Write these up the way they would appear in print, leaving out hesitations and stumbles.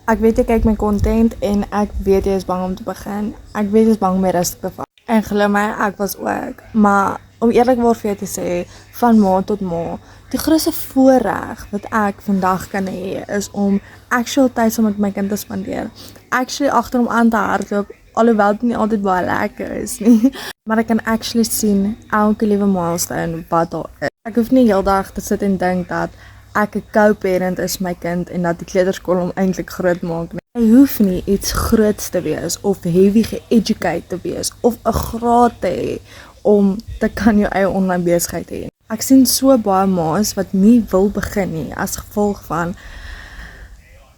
Ek weet jy kyk my content en ek weet jy is bang om te begin. Ek weet jy is bang om my rus te vat. En glo my, ek was ook. Maar om eerlikwaar vir jou te sê, van maand tot maand, die grootste voorreg wat ek vandag kan hê is om actual tyd saam met my kind te spandeer. Actually agter hom aan te hardloop, alhoewel dit nie altyd baie lekker is nie. Maar ek kan actually sien elke liewe milestone wat daar is. Ek hoef nie heeldag te sit en dink dat ek 'n co-parent is my kind en dat die kleuterskool hom eintlik groot maak nie. Hy hoef nie iets groots te wees of heavy ge-educate te wees of 'n graad te hê om te kan jou eie online besigheid hê. Ek sien so baie ma's wat nie wil begin nie as gevolg van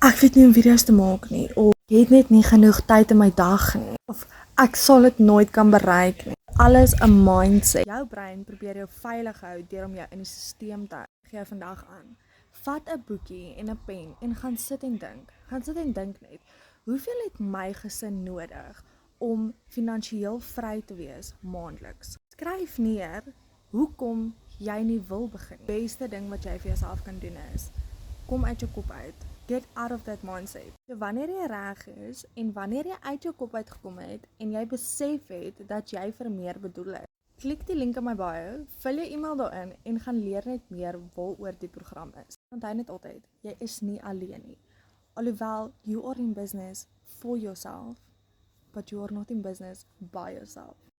ek weet nie om video's te maak nie of ek het net nie genoeg tyd in my dag nie of ek sal dit nooit kan bereik nie. Alles 'n mindset. Jou brein probeer jou veilig hou deur om jou in die stelsel te hou. Gee jou vandag aan. Vat 'n boekie en 'n pen en gaan sit en dink. Gaan sit en dink net. Hoeveel het my gesin nodig om finansiëel vry te wees maandeliks? Skryf neer hoekom jy nie wil begin nie. Die beste ding wat jy vir jouself kan doen is kom uit jou kop uit. Get out of that mindset. So wanneer jy reg is en wanneer jy uit jou kop uitgekom het en jy besef het dat jy vir meer bedoel het, klik die link in my bio, vul jou e-mail daarin en gaan leer net meer waaroor die program is. Onthou net altyd, jy is nie alleen nie. Alhoewel you are in business for yourself, but you are not in business by yourself.